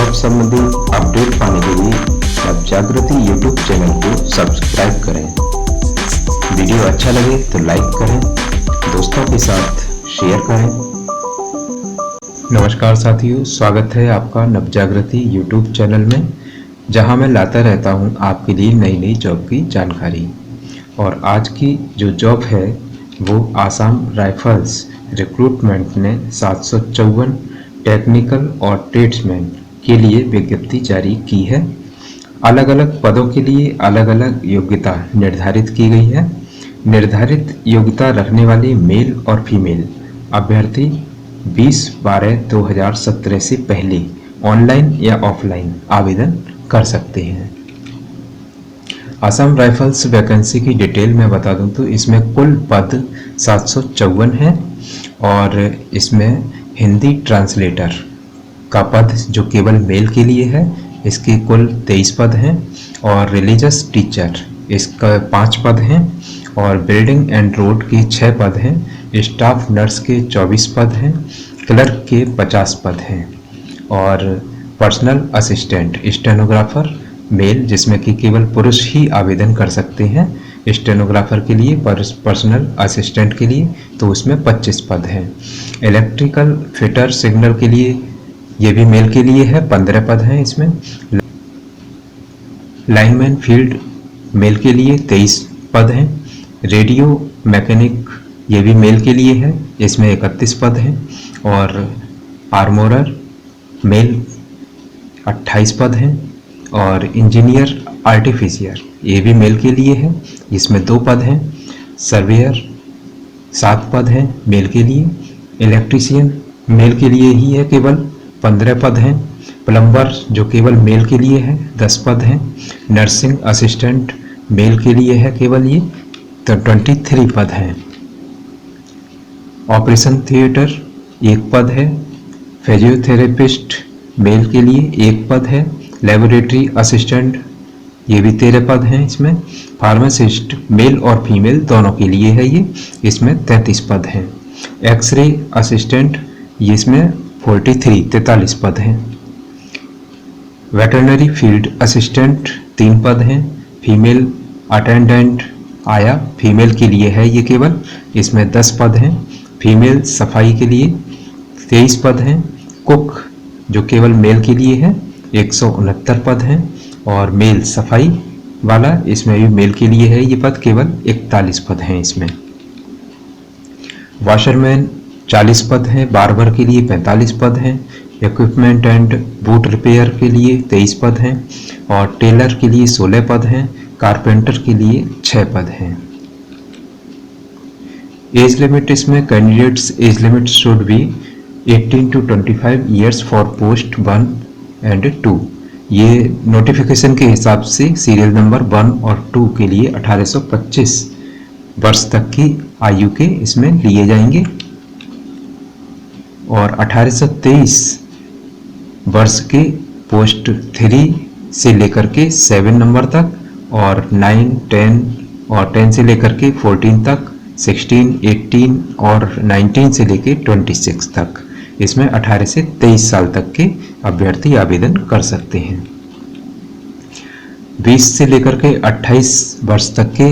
Job संबंधी update पाने के लिए नवजागृति यूट्यूब चैनल को सब्सक्राइब करें। वीडियो अच्छा लगे तो लाइक करें, दोस्तों के साथ शेयर करें। नमस्कार साथियों, स्वागत है आपका नवजागृति यूट्यूब चैनल में, जहां मैं लाता रहता हूं आपके लिए नई नई जॉब की जानकारी। और आज की जो जॉब है वो आसाम राइफल्स रिक्रूटमेंट ने 754 टेक्निकल और ट्रेड्समैन के लिए विज्ञप्ति जारी की है। अलग अलग पदों के लिए अलग अलग योग्यता निर्धारित की गई है। निर्धारित योग्यता रखने वाले मेल और फीमेल अभ्यर्थी 20/12/2017 से पहले ऑनलाइन या ऑफलाइन आवेदन कर सकते हैं। असम राइफल्स वैकेंसी की डिटेल में बता दूं तो इसमें कुल पद 754 हैं और इसमें हिंदी ट्रांसलेटर का पद जो केवल मेल के लिए है, इसके कुल 23 पद हैं। और रिलीजियस टीचर इसका 5 पद हैं और बिल्डिंग एंड रोड के 6 पद हैं। स्टाफ नर्स के 24 पद हैं। क्लर्क के 50 पद हैं और पर्सनल असिस्टेंट स्टेनोग्राफर मेल, जिसमें कि केवल पुरुष ही आवेदन कर सकते हैं स्टेनोग्राफर के लिए, पर्सनल असिस्टेंट के लिए तो उसमें 25 पद हैं। इलेक्ट्रिकल फिटर सिग्नल के लिए ये भी मेल के लिए है, 15 पद हैं इसमें। लाइनमैन फील्ड मेल के लिए 23 पद हैं। रेडियो मैकेनिक ये भी मेल के लिए है, इसमें 31 पद हैं। और आर्मोरर मेल 28 पद हैं। और इंजीनियर आर्टिफिशियर ये भी मेल के लिए है, इसमें 2 पद हैं। सर्वेयर 7 पद हैं मेल के लिए। इलेक्ट्रीशियन मेल के लिए ही है, केवल 15 पद हैं। प्लम्बर जो केवल मेल के लिए है 10 पद हैं। नर्सिंग असिस्टेंट मेल के लिए है केवल ये, तो 23 पद हैं। ऑपरेशन थिएटर 1 पद है। फिजियोथेरेपिस्ट मेल के लिए 1 पद है। लेबोरेटरी असिस्टेंट ये भी 13 पद हैं इसमें। फार्मासिस्ट मेल और फीमेल दोनों के लिए है ये, इसमें 33 पद हैं। एक्सरे असिस्टेंट ये इसमें 43 पद हैं। वेटरनरी फील्ड असिस्टेंट 3 पद हैं। फीमेल अटेंडेंट आया फीमेल के लिए है ये केवल, इसमें 10 पद हैं। फीमेल सफाई के लिए 23 पद हैं। कुक जो केवल मेल के लिए है 169 पद हैं। और मेल सफाई वाला इसमें भी मेल के लिए है ये पद, केवल 41 पद हैं इसमें। वॉशरमैन 40 पद हैं। बार्बर के लिए 45 पद हैं। इक्विपमेंट एंड बूट रिपेयर के लिए 23 पद हैं। और टेलर के लिए 16 पद हैं। कारपेंटर के लिए 6 पद हैं। एज लिमिट इसमें candidates age limit should be 18 to 25 years for post 1 and 2। ये नोटिफिकेशन के हिसाब से सीरियल नंबर 1 और 2 के लिए 1825 वर्ष तक की आयु के इसमें लिए जाएंगे। और 1823 वर्ष के पोस्ट 3 से लेकर के 7 नंबर तक, और 9, 10 और 10 से लेकर के 14 तक, 16, 18 और 19 से लेकर 26 तक, इसमें 18 से 23 साल तक के अभ्यर्थी आवेदन कर सकते हैं। 20 से लेकर के 28 वर्ष तक के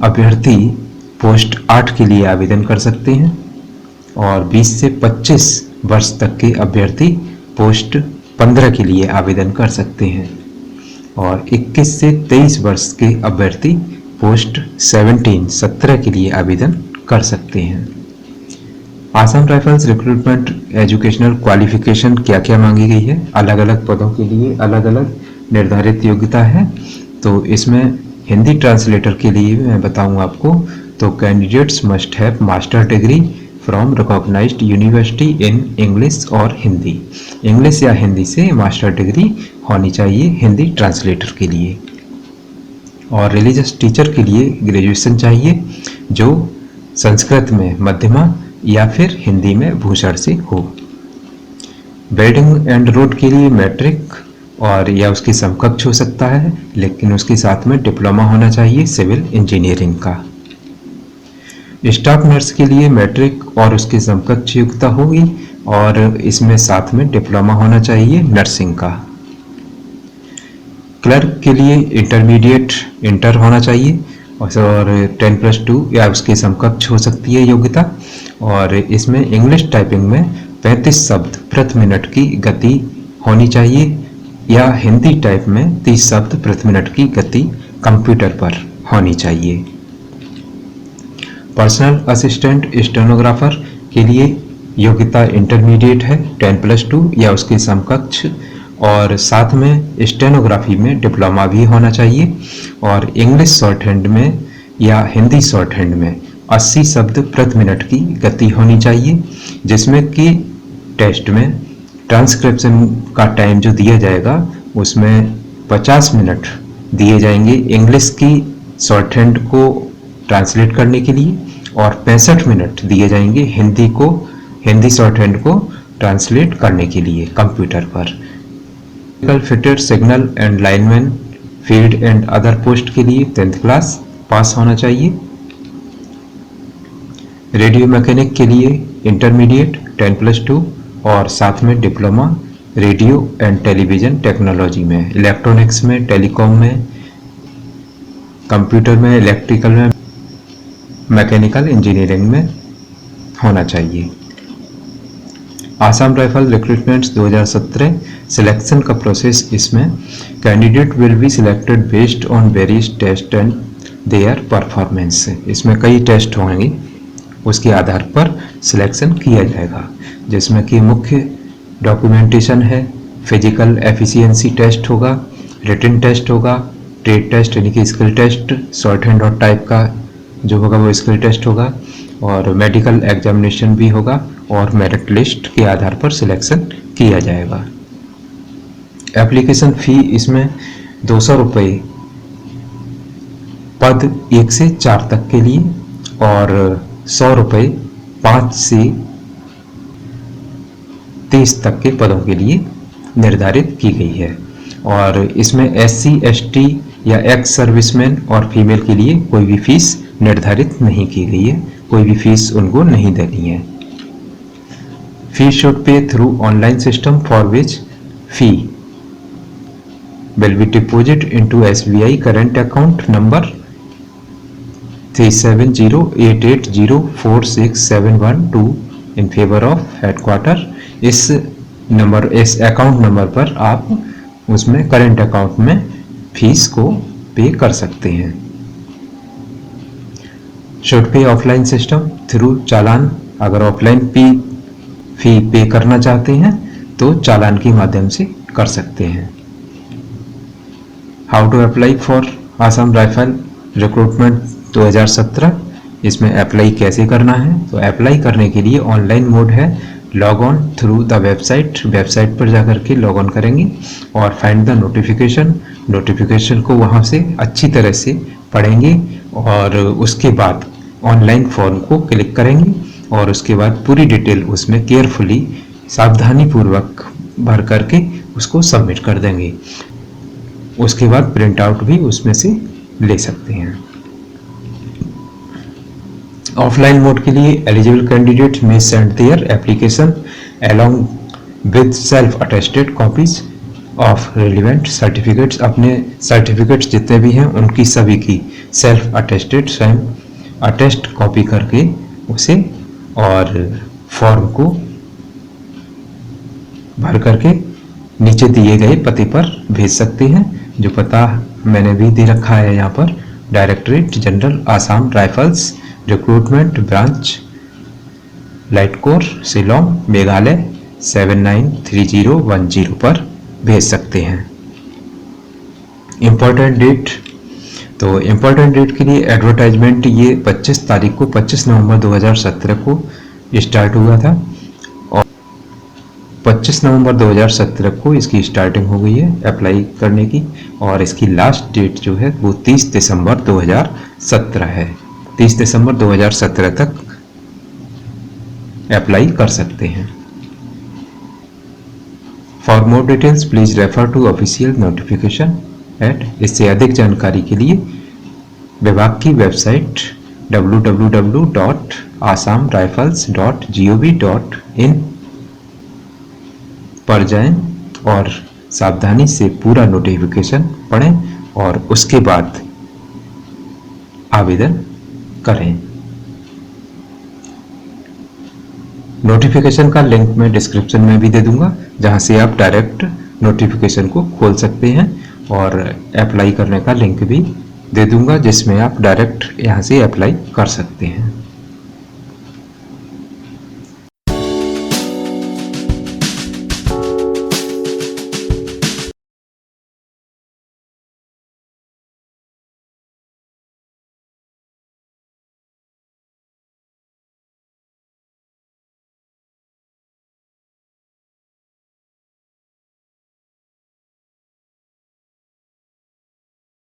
अभ्यर्थी पोस्ट 8 के लिए आवेदन कर सकते हैं। और 20 से 25 वर्ष तक के अभ्यर्थी पोस्ट 15 के लिए आवेदन कर सकते हैं। और 21 से 23 वर्ष के अभ्यर्थी पोस्ट 17 के लिए आवेदन कर सकते हैं। Assam rifles recruitment educational qualification क्या क्या मांगी गई है, अलग अलग पदों के लिए अलग अलग निर्धारित योग्यता है। तो इसमें हिंदी ट्रांसलेटर के लिए मैं बताऊं आपको, तो candidates must have master degree from recognised university in English और हिंदी। इंग्लिश या हिंदी से मास्टर डिग्री होनी चाहिए हिंदी ट्रांसलेटर के लिए। और रिलीजियस टीचर के लिए ग्रेजुएशन चाहिए जो संस्कृत में मध्यमा या फिर हिंदी में भूषण से हो। बिल्डिंग एंड रोड के लिए मैट्रिक और या उसके समकक्ष हो सकता है, लेकिन उसके साथ में डिप्लोमा होना चाहिए सिविल इंजीनियरिंग का। स्टाफ नर्स के लिए मैट्रिक और उसके समकक्ष योग्यता होगी और इसमें साथ में डिप्लोमा होना चाहिए नर्सिंग का। क्लर्क के लिए इंटरमीडिएट इंटर होना चाहिए और 10+2 या उसके समकक्ष हो सकती है योग्यता। और इसमें इंग्लिश टाइपिंग में 35 शब्द प्रति मिनट की गति होनी चाहिए या हिंदी टाइप में 30 शब्द प्रति मिनट की गति कंप्यूटर पर होनी चाहिए। पर्सनल असिस्टेंट स्टेनोग्राफर के लिए योग्यता इंटरमीडिएट है 10+2 या उसके समकक्ष और साथ में स्टेनोग्राफी में डिप्लोमा भी होना चाहिए और इंग्लिश शॉर्ट हैंड में या हिंदी शॉर्ट हैंड में 80 शब्द प्रति मिनट की गति होनी चाहिए, जिसमें कि टेस्ट में ट्रांसक्रिप्शन का टाइम जो दिया जाएगा उसमें 50 मिनट दिए जाएंगे इंग्लिश की शॉर्ट हैंड को ट्रांसलेट करने के लिए और 65 मिनट दिए जाएंगे हिंदी शॉर्ट हैंड को ट्रांसलेट करने के लिए कंप्यूटर पर। Fitter signal and lineman field and other post के लिए 10th क्लास पास होना चाहिए। रेडियो मैकेनिक के लिए इंटरमीडिएट 10+2 और साथ में diploma radio and television technology में, इलेक्ट्रॉनिक्स में, टेलीकॉम में, कंप्यूटर में, इलेक्ट्रिकल में, मैकेनिकल इंजीनियरिंग में होना चाहिए। आसाम राइफल रिक्रूटमेंट्स 2017 सिलेक्शन का प्रोसेस, इसमें candidate will be selected based on various test and their performance. इसमें कई टेस्ट होंगे, उसके आधार पर सिलेक्शन किया जाएगा, जिसमें कि मुख्य डॉक्यूमेंटेशन है, फिजिकल एफिशिएंसी टेस्ट होगा, रिटन टेस्ट होगा, ट्रेड टेस्ट यानी कि स्किल टेस्ट, शॉर्ट हैंड और टाइप का जो होगा वो स्किल टेस्ट होगा और मेडिकल एग्जामिनेशन भी होगा और मेरिट लिस्ट के आधार पर सिलेक्शन किया जाएगा। एप्लीकेशन फ़ी इसमें 200 रुपये पद 1 से 4 तक के लिए और 100 रुपये 5 से 30 तक के पदों के लिए निर्धारित की गई है और इसमें SC, ST या एक्स सर्विसमैन और फीमेल के लिए कोई भी फीस निर्धारित नहीं की गई है, कोई भी फीस उनको नहीं देनी है। Fees should pay through online system for which fee will be deposited into SBI current account number 3708804671 in favor of headquarter। इस अकाउंट नंबर पर आप उसमें करंट अकाउंट में फीस को पे कर सकते हैं। Should pay offline system through चालान, अगर ऑफलाइन फी पे करना चाहते हैं तो चालान के माध्यम से कर सकते हैं। How to apply for Assam rifle recruitment 2017, इसमें अप्लाई कैसे करना है? तो अप्लाई करने के लिए ऑनलाइन मोड है, log on through the website पर जाकर के लॉग ऑन करेंगे और फाइंड द नोटिफिकेशन को वहां से अच्छी तरह से पढ़ेंगे और उसके बाद ऑनलाइन फॉर्म को क्लिक करेंगे और उसके बाद पूरी डिटेल उसमें केयरफुली सावधानी पूर्वक भर करके उसको सबमिट कर देंगे। उसके बाद प्रिंट आउट भी उसमें से ले सकते हैं। ऑफलाइन मोड के लिए एलिजिबल कैंडिडेट में send their application along with self attested copies of relevant certificates, अपने सर्टिफिकेट्स जितने भी हैं उनकी सभी की सेल्फ अटेस्टेड स्वयं अटेस्ट कॉपी करके उसे और फॉर्म को भर करके नीचे दिए गए पते पर भेज सकते हैं, जो पता मैंने भी दे रखा है यहाँ पर, directorate general Assam rifles recruitment branch light core Shillong Meghalaya 793010 पर भेज सकते हैं। इम्पोर्टेंट डेट, तो इम्पोर्टेंट डेट के लिए एडवर्टाइजमेंट ये 25 नवंबर 2017 को स्टार्ट हुआ था और 25 नवंबर 2017 को इसकी स्टार्टिंग हो गई है अप्लाई करने की और इसकी लास्ट डेट जो है वो 30 दिसंबर 2017 है। 30 दिसंबर 2017 तक अप्लाई कर सकते हैं। For more details please refer to official notification at, इससे अधिक जानकारी के लिए विभाग की वेबसाइट www.assamrifles.gov.in पर जाएं और सावधानी से पूरा नोटिफिकेशन पढ़ें और उसके बाद आवेदन करें। नोटिफिकेशन का लिंक मैं डिस्क्रिप्शन में भी दे दूंगा, जहां से आप डायरेक्ट नोटिफिकेशन को खोल सकते हैं, और अप्लाई करने का लिंक भी दे दूंगा जिसमें आप डायरेक्ट यहां से अप्लाई कर सकते हैं।